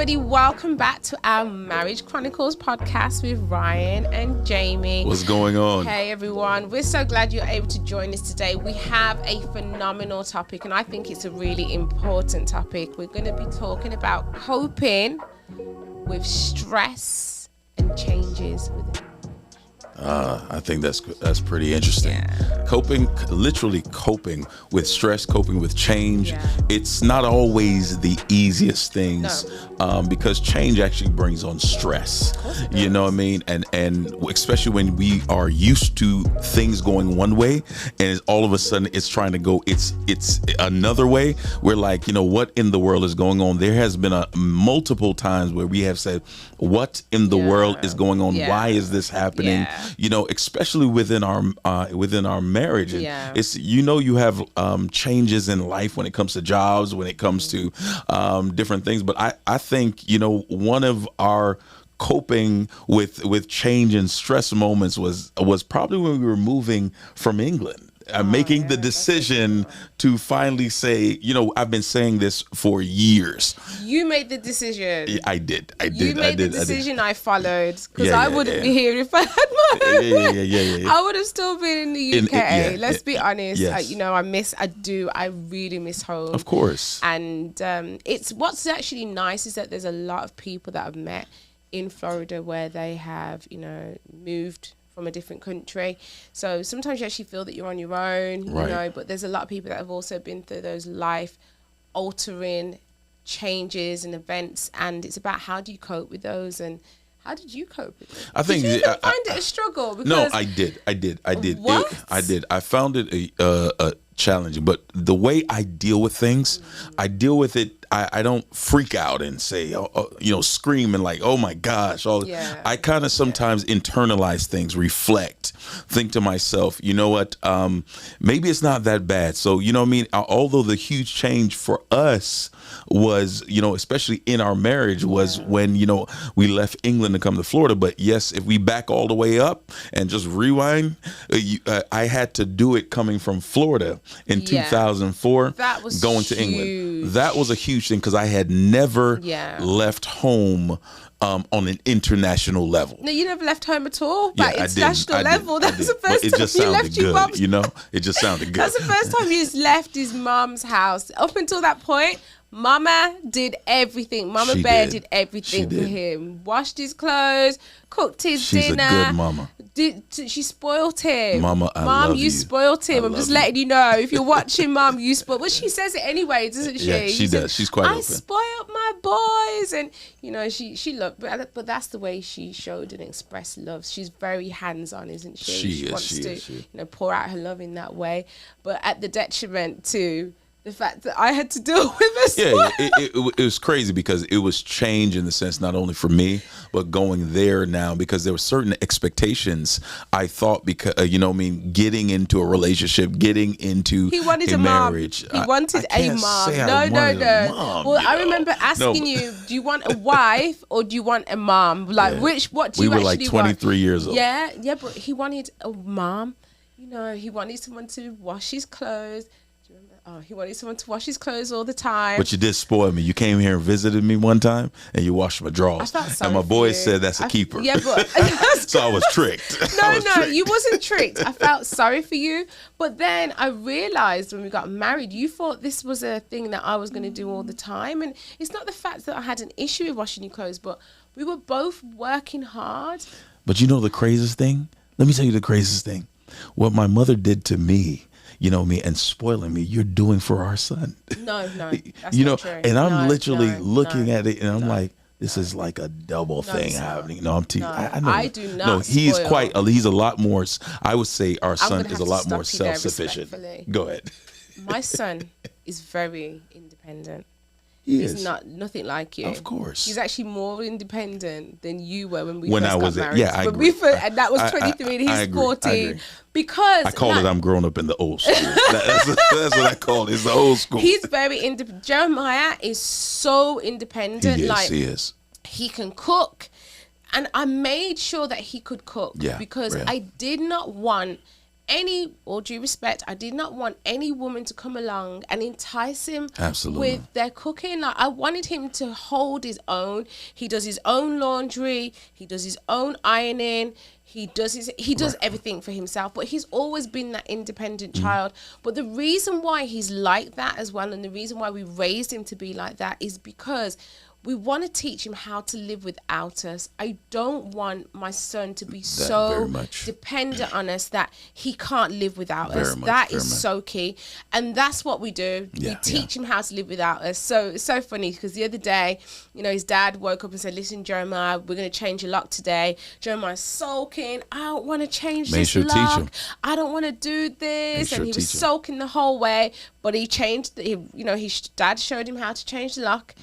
everybody. Welcome back to our Marriage Chronicles podcast with Ryan and Jamie. What's going on? Hey, everyone. We're so glad you're able to join us today. We have a phenomenal topic, and I think it's a really important topic. We're going to be talking about coping with stress and changes within. I think that's pretty interesting. Yeah. Literally coping with stress, coping with change. Yeah. It's not always the easiest things, because change actually brings on stress. You know what I mean? And especially when we are used to things going one way, and all of a sudden it's trying to go it's another way. We're like, what in the world is going on? There has been multiple times where we have said, what in the world is going on? Yeah. Why is this happening? Yeah. Especially within our marriage. And it's, you have changes in life when it comes to jobs, when it comes to different things. But I think, one of our coping with change and stress moments was probably when we were moving from England. Making the decision to finally say, I've been saying this for years. You made the decision. Yeah, I did. You made the decision. I followed, because I wouldn't be here if I had my husband. I would have still been in the UK. Let's be honest. Yes. I really miss home. Of course. And it's what's actually nice is that there's a lot of people that I've met in Florida where they have, moved from a different country. So sometimes you actually feel that you're on your own, but there's a lot of people that have also been through those life altering changes and events, and it's about how do you cope with those, and how did you cope with it? I think did you find it a struggle? No, I did. What? I did. I found it a challenging, but the way I deal with things, I deal with it. I don't freak out and say, scream and like, oh my gosh. I kind of sometimes internalize things, reflect, think to myself, you know what, maybe it's not that bad. So, although the huge change for us was, especially in our marriage was when, we left England to come to Florida. But yes, if we back all the way up and just rewind, I had to do it coming from Florida in 2004, that was going huge. to England. That was a huge thing because I had never left home on an international level. No, you never left home at all? But international level, that's the first time it just sounded good, It just sounded good. That's the first time he's left his mom's house. Up until that point, Mama did everything. Mama Bear did everything for him. Washed his clothes, cooked his dinner. She's a good mama. She spoiled him. Mama, I love you. Spoiled him. I'm just letting you know. If you're watching, Mom, you spoiled. Well, she says it anyway, doesn't she? Yeah, she does. She's quite open. I spoiled my boys. And, she loved, but that's the way she showed and expressed love. She's very hands-on, isn't she? She wants to pour out her love in that way. But at the detriment to the fact that I had to deal with this. Yeah, it was crazy because it was change in the sense not only for me, but going there now because there were certain expectations I thought because, getting into a relationship, getting into a marriage. He wanted a mom. No. Well, I remember asking you, do you want a wife or do you want a mom? Like, what do you actually want? We were like 23 years old. Yeah, but he wanted a mom. He wanted someone to wash his clothes. He wanted someone to wash his clothes all the time. But you did spoil me. You came here and visited me one time, and you washed my drawers. I felt sorry and my boys said that's a keeper. Yeah, but so I was tricked. No, you wasn't tricked. I felt sorry for you. But then I realized when we got married, you thought this was a thing that I was going to do all the time. And it's not the fact that I had an issue with washing your clothes, but we were both working hard. But the craziest thing? Let me tell you the craziest thing. What my mother did to me, and spoiling me, you're doing for our son. No, that's not true. And I'm literally looking at it and I'm like, this is like a double thing happening. I know. I do not. No, he's he's a lot more, I would say our son is a lot more self-sufficient. Go ahead. My son is very independent. He's nothing like you. Of course. He's actually more independent than you were when I got was married. Yeah, I agree. And that was 23 and he's 14. Because I call it I'm growing up in the old school. That's what I call it. It's the old school. He's very independent. Jeremiah is so independent. He is. He can cook. And I made sure that he could cook because I did not want all due respect, I did not want any woman to come along and entice him with their cooking. Like, I wanted him to hold his own. He does his own laundry. He does his own ironing. He does everything for himself, but he's always been that independent child. But the reason why he's like that as well, and the reason why we raised him to be like that, is because we want to teach him how to live without us. I don't want my son to be so dependent on us that he can't live without us. That is so key. And that's what we do. We teach him how to live without us. So it's so funny because the other day, you know, his dad woke up and said, listen, Jeremiah, we're going to change your lock today. Jeremiah's sulking. I don't want to change this lock. I don't want to do this. And he was sulking the whole way. But he changed, his dad showed him how to change the lock.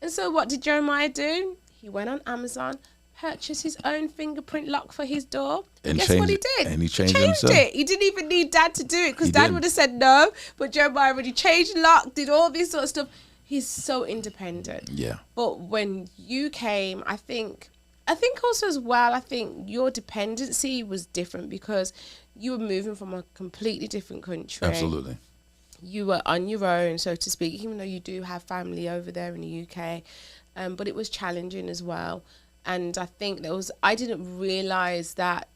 And so what did Jeremiah do? He went on Amazon, purchased his own fingerprint lock for his door. And guess what he did? And he changed it. He didn't even need Dad to do it because Dad would have said no. But Jeremiah already changed the lock, did all this sort of stuff. He's so independent. Yeah. But when you came, I think also as well, I think your dependency was different because you were moving from a completely different country. Absolutely. You were on your own, so to speak, even though you do have family over there in the UK, but it was challenging as well. And I think I didn't realise that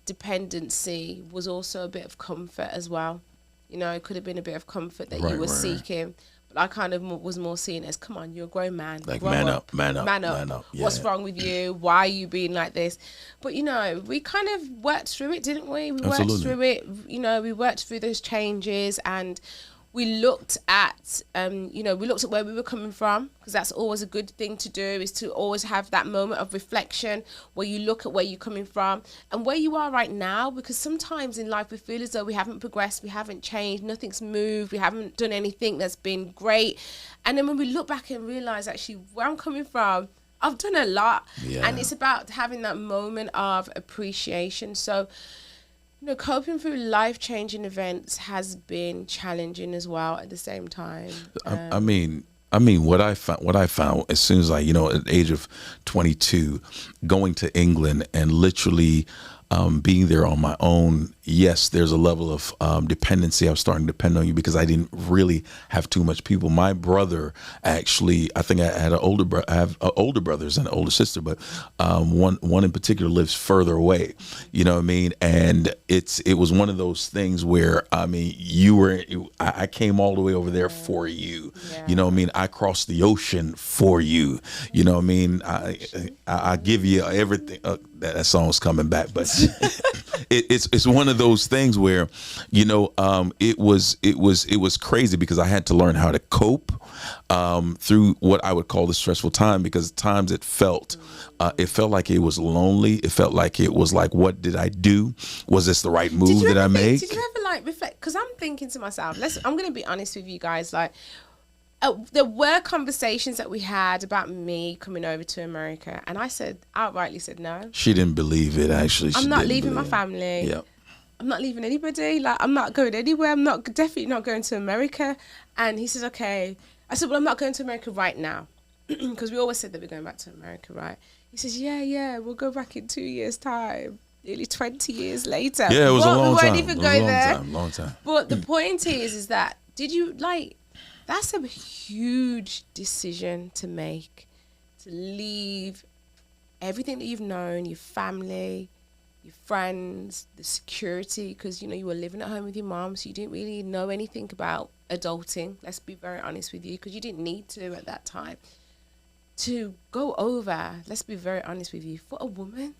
dependency was also a bit of comfort as well. You know, it could have been a bit of comfort that you were seeking. But I kind of was more seeing it as, come on, you're a grown man. Like, man up. Yeah, what's wrong with you? Why are you being like this? But, you know, we kind of worked through it, didn't we? We worked through it. You know, we worked through those changes, and we looked at, where we were coming from, because that's always a good thing to do, is to always have that moment of reflection where you look at where you're coming from and where you are right now, because sometimes in life we feel as though we haven't progressed, we haven't changed, nothing's moved, we haven't done anything that's been great. And then when we look back and realize actually where I'm coming from, I've done a lot. Yeah. And it's about having that moment of appreciation. So, you know, coping through life-changing events has been challenging as well at the same time. I mean, what I found as soon as at the age of 22, going to England and literally being there on my own, yes, there's a level of dependency. I was starting to depend on you because I didn't really have too much people. My brother, actually, I think I had I have older brothers and an older sister, but one in particular lives further away. You know what I mean? And it was one of those things where, I mean, I came all the way over there for you. Yeah. You know what I mean? I crossed the ocean for you. You know what I mean? I give you everything. That song's coming back, but it's one of those things where, it was crazy because I had to learn how to cope through what I would call the stressful time, because at times it felt like it was lonely. It felt like it was like, what did I do? Was this the right move that I made? Did you ever reflect? Because I'm thinking to myself, I'm going to be honest with you guys, there were conversations that we had about me coming over to America, and I outrightly said no. She didn't believe it, actually. I'm not leaving my family. Yep. I'm not leaving anybody. I'm not going anywhere. I'm definitely not going to America. And he says, okay. I said, well, I'm not going to America right now, because we always said that we're going back to America, right? He says, yeah, we'll go back in 2 years' time. Nearly 20 years later. Yeah, it was a long time. We won't even go there. Long time. But the point is that, that's a huge decision to make, to leave everything that you've known, your family, your friends, the security, because, you were living at home with your mom, so you didn't really know anything about adulting. Let's be very honest with you, because you didn't need to at that time. To go over, let's be very honest with you, for a woman.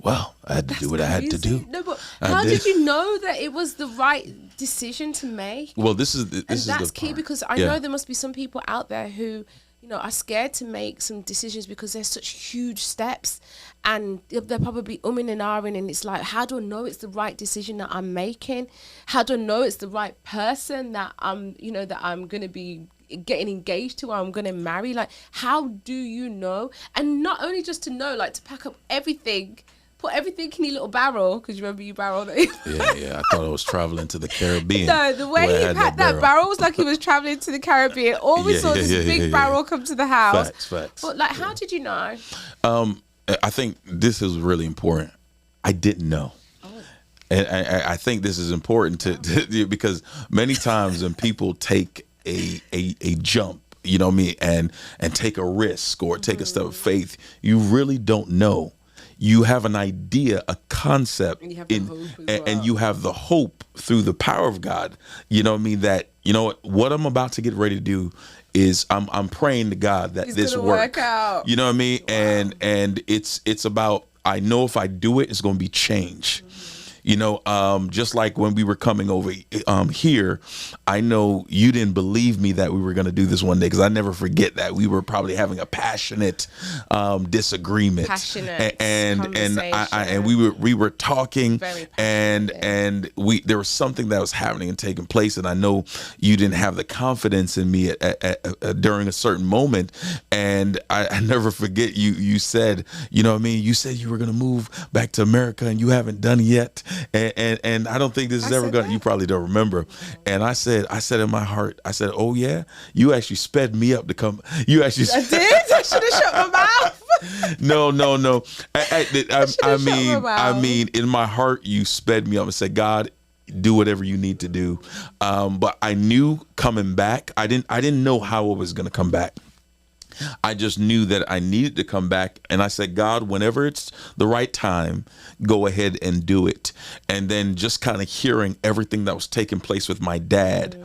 Well, I had to do what I had to do. No, but how did you know that it was the right decision to make? Well, this is the key, because I know there must be some people out there who, are scared to make some decisions because there's such huge steps, and they're probably umming and ahhing, and it's like, how do I know it's the right decision that I'm making? How do I know it's the right person that I'm going to be getting engaged to, or I'm going to marry? Like, how do you know? And not only just to know, to pack up everything, put everything in your little barrel, because you remember you barreled it. Yeah. I thought I was traveling to the Caribbean. No, the way he packed that barrel was like he was traveling to the Caribbean. Always saw this big barrel come to the house. Facts. But how did you know? I think this is really important. I didn't know. And I think this is important to because many times when people take a jump, you know what I mean, and take a risk or take a step of faith, you really don't know. You have an idea, a concept, and you have the hope through the power of God. You know what I mean? That, you know what I'm about to get ready to do is I'm praying to God that this work out. You know what I mean? Wow. And it's about, I know if I do it, it's going to be change. You know, just like when we were coming over here, I know you didn't believe me that we were going to do this one day, because I never forget that we were probably having a passionate disagreement, and we were talking, and there was something that was happening and taking place, and I know you didn't have the confidence in me during a certain moment, and I never forget you said, you know what I mean, you said you were going to move back to America and you haven't done it yet. And I don't think this is ever gonna. You probably don't remember. And I said in my heart, I said, "Oh yeah, you actually sped me up to come. You actually." I did. I should have shut my mouth. No. I mean, in my heart, you sped me up and said, "God, do whatever you need to do." But I knew coming back. I didn't know how it was gonna come back. I just knew that I needed to come back, and I said, God, whenever it's the right time, go ahead and do it. And then just kind of hearing everything that was taking place with my dad,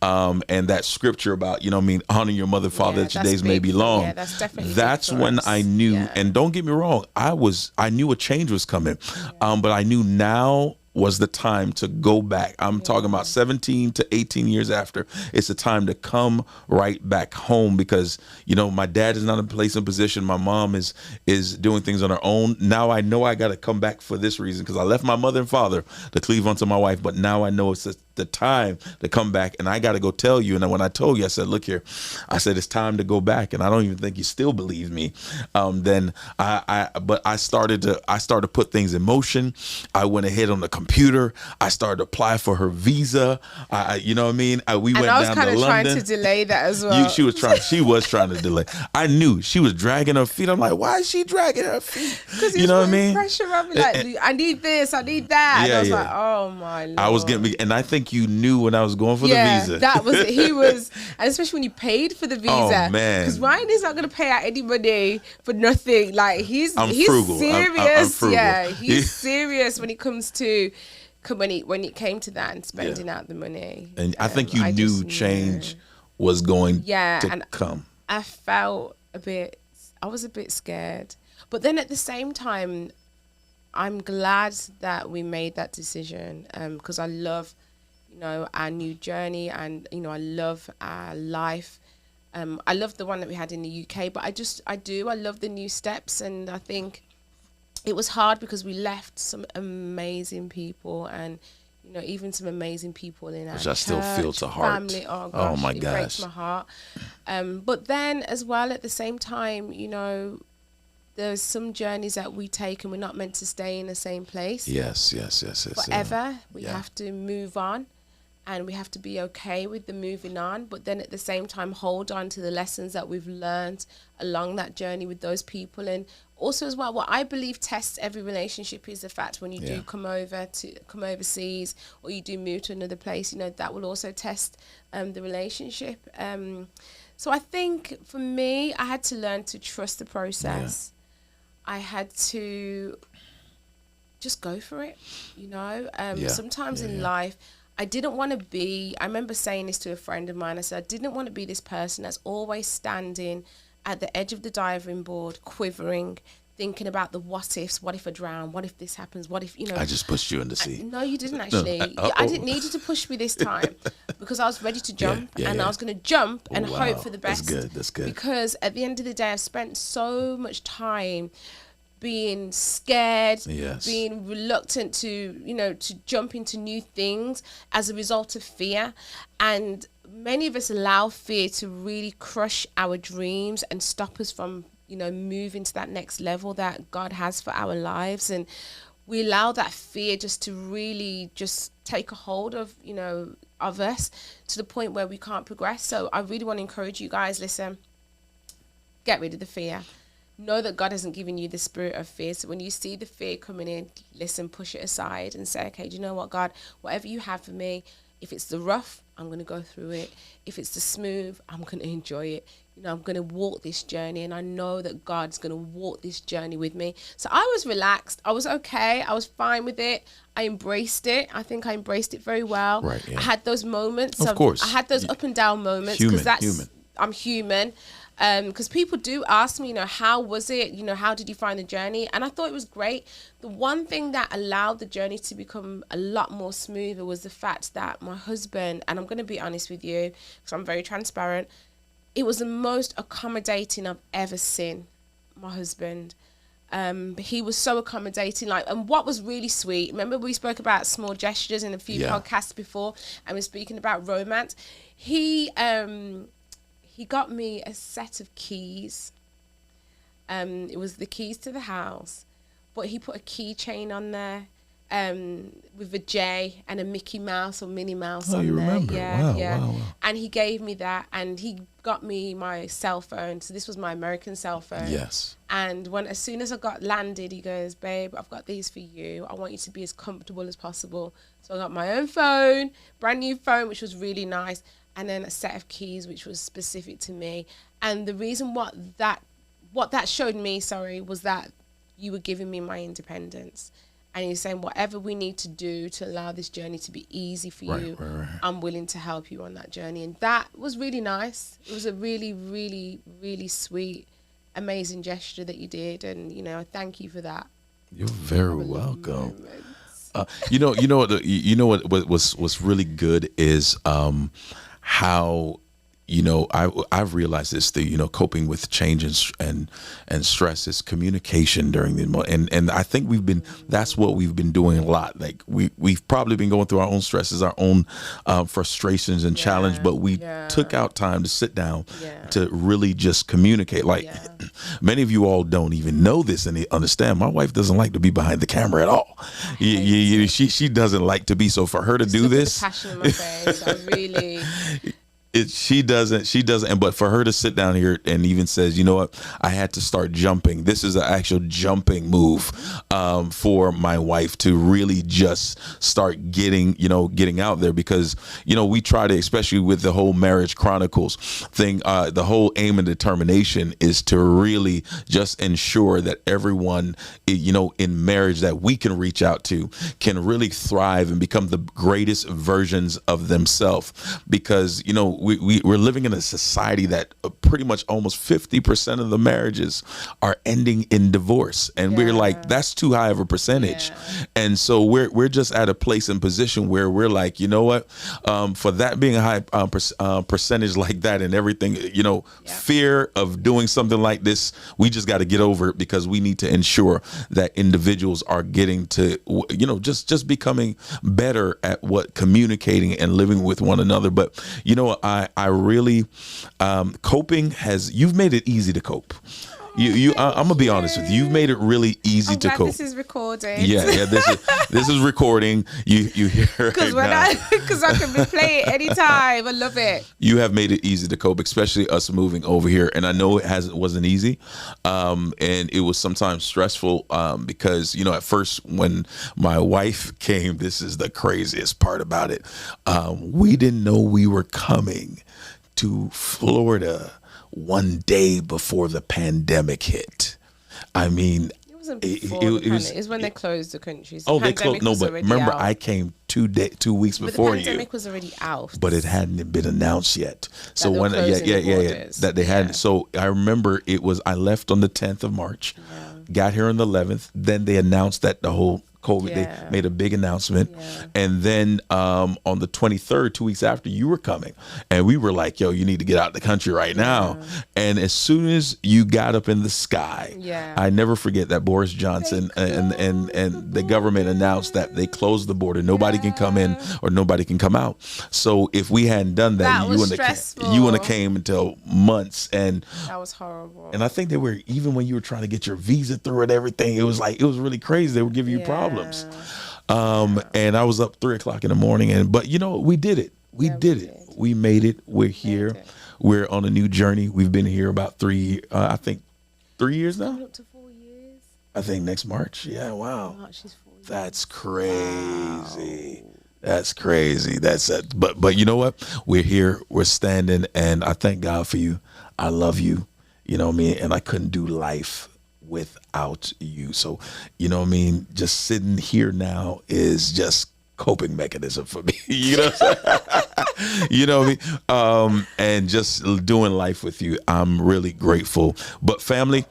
and that scripture about, you know what I mean, honor your mother and father that your days may be long. Yeah, that's definitely that's when I knew, and don't get me wrong, I knew a change was coming, but I knew now was the time to go back. I'm talking about 17 to 18 years after. It's the time to come right back home, because, you know, my dad is not in place and position. My mom is doing things on her own. Now I know I got to come back for this reason, because I left my mother and father to cleave unto my wife, but now I know it's the time to come back, and I got to go tell you. And when I told you, I said, look here, I said, it's time to go back, and I don't even think you still believe me. Then I started to put things in motion. I went ahead on the computer. I started to apply for her visa. You know what I mean? We went down to London. I was kind of trying to delay that as well. She was trying to delay. I knew she was dragging her feet. I'm like, why is she dragging her feet? Because you know what I mean? Pressure on me, like, I need this, I need that. And I was like, oh my Lord. I was getting, and I think you knew when I was going for the visa. That was it. He was, and especially when you paid for the visa. Oh man, because Ryan is not going to pay out any money for nothing. Like he's frugal. Serious. I'm frugal. Yeah, he's serious when it comes to when it came to that and spending out the money. And I think you knew change was going to come. I felt I was a bit scared, but then at the same time, I'm glad that we made that decision, because I love, you know, our new journey, and, you know, I love our life. I love the one that we had in the UK, but I love the new steps. And I think it was hard because we left some amazing people, and, you know, even some amazing people in our church, I still feel to heart. Family. Oh gosh, my gosh, it breaks my heart. But then as well, at the same time, you know, there's some journeys that we take and we're not meant to stay in the same place. Yes. Forever. We have to move on, and we have to be okay with the moving on. But then at the same time, hold on to the lessons that we've learned along that journey with those people. And also as well, what I believe tests every relationship is the fact when you do come overseas, or you do move to another place, you know, that will also test the relationship. So I think for me, I had to learn to trust the process. I had to just go for it, you know. Sometimes in life, I didn't want to be, I remember saying this to a friend of mine, I said, I didn't want to be this person that's always standing at the edge of the diving board, quivering, thinking about the what ifs. What if I drown? What if this happens? What if, you know. I just pushed you in the sea. No, you didn't actually. I didn't need you to push me this time, because I was ready to jump, and I was going to jump and hope for the best. That's good. Because at the end of the day, I've spent so much time being scared, being reluctant to, you know, to jump into new things as a result of fear. And many of us allow fear to really crush our dreams and stop us from, you know, moving to that next level that God has for our lives. And we allow that fear just to really just take a hold of, you know, of us to the point where we can't progress. So I really want to encourage you guys, listen, get rid of the fear. know that God hasn't given you the spirit of fear. So when you see the fear coming in, listen, push it aside and say, okay, do you know what, God, whatever you have for me, if it's the rough, I'm going to go through it. If it's the smooth, I'm going to enjoy it. You know, I'm going to walk this journey, and I know that God's going to walk this journey with me. So I was relaxed. I was okay. I was fine with it. I embraced it. I think I embraced it very well. Right, yeah. I had those moments. Of course. I had those up and down moments because I'm human. Because people do ask me, you know, how was it? You know, how did you find the journey? And I thought it was great. The one thing that allowed the journey to become a lot more smoother was the fact that my husband, and I'm going to be honest with you, because I'm very transparent, it was the most accommodating I've ever seen my husband. He was so accommodating. And what was really sweet, remember we spoke about small gestures in a few podcasts before, and we're speaking about romance. He got me a set of keys. It was the keys to the house, but he put a keychain on there with a J and a Mickey Mouse or Minnie Mouse on there. Oh, you remember? Wow. And he gave me that, and he got me my cell phone. So this was my American cell phone. Yes. And as soon as I got landed, he goes, babe, I've got these for you. I want you to be as comfortable as possible. So I got my own phone, brand new phone, which was really nice. And then a set of keys, which was specific to me. And the reason what that showed me, was that you were giving me my independence. And you're saying, whatever we need to do to allow this journey to be easy for you, right. I'm willing to help you on that journey. And that was really nice. It was a really, really, really sweet, amazing gesture that you did. And, you know, I thank you for that. You're very welcome. You know what was really good is how, you know, I've realized this, you know, coping with change and stress is communication during the and I think that's what we've been doing a lot. Like we've probably been going through our own stresses, our own frustrations and challenge, but we took out time to sit down to really just communicate. Like many of you all don't even know this and understand. My wife doesn't like to be behind the camera at all. She doesn't like to be. So for her to do this, the passion in my face, I really. She doesn't. But for her to sit down here and even says, you know what, I had to start jumping. This is an actual jumping move for my wife to really just start getting out there, because, you know, we try to, especially with the whole Marriage Chronicles thing, the whole aim and determination is to really just ensure that everyone, you know, in marriage that we can reach out to can really thrive and become the greatest versions of themselves, because, you know, we're living in a society that pretty much almost 50% of the marriages are ending in divorce, and we're like, that's too high of a percentage. And so we're just at a place and position where we're like, you know what, for that being a high percentage like that and everything, you know, fear of doing something like this, we just got to get over it, because we need to ensure that individuals are getting to, you know, just becoming better at what communicating and living with one another. But, you know, I really, you've made it easy to cope. I'm gonna be honest with you. You've made it really easy to cope. This is recording. Yeah. This is recording. You hear it because I can replay it anytime. I love it. You have made it easy to cope, especially us moving over here. And I know it wasn't easy, and it was sometimes stressful, because, you know, at first when my wife came, this is the craziest part about it. We didn't know we were coming to Florida one day before the pandemic hit. I mean, it wasn't before it was when they closed the countries. They closed. No, but remember, I came 2 weeks before you. The pandemic was already out, but it hadn't been announced yet. So when that they hadn't. So I remember I left on the 10th of March, got here on the 11th. Then they announced that the whole COVID, they made a big announcement. And then on the 23rd, 2 weeks after, you were coming. And we were like, yo, you need to get out of the country right now. And as soon as you got up in the sky, I never forget that Boris Johnson and the government announced that they closed the border. Nobody can come in or nobody can come out. So if we hadn't done that, you wouldn't have came until months. And that was horrible. And I think they were, even when you were trying to get your visa through and everything, it was really crazy. They were giving you problems. And I was up 3:00 in the morning, but you know, we did it. We did it. We made it. We're here. We're on a new journey. We've been here about 3 years. I think 3 years now? Coming up to 4 years. I think next March. Yeah, wow. March is 4 years. That's crazy. Wow. That's crazy. That's it. But you know what? We're here. We're standing, and I thank God for you. I love you. You know what I mean? And I couldn't do life without you. So, you know what I mean? Just sitting here now is just coping mechanism for me. You know what I'm saying? You know what I mean? And just doing life with you, I'm really grateful. But family,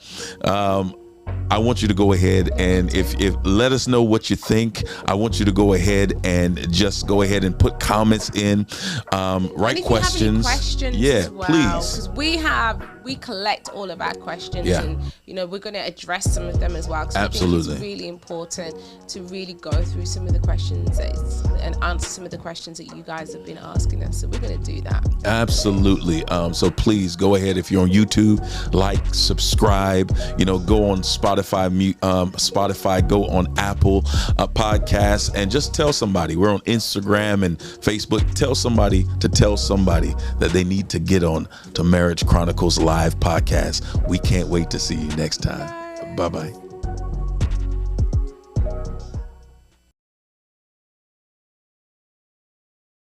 I want you to go ahead and if let us know what you think. I want you to go ahead and just go ahead and put comments in, write questions. Yeah, as well, please. Because we collect all of our questions, and we're going to address some of them as well. Absolutely, I think it's really important to really go through some of the questions and answer some of the questions that you guys have been asking us. So we're going to do that. Absolutely. So please go ahead, if you're on YouTube, like, subscribe. Go on Spotify, go on Apple Podcasts, and just tell somebody. We're on Instagram and Facebook. Tell somebody that they need to get on to Marriage Chronicles Live podcast. We can't wait to see you next time. Bye-bye.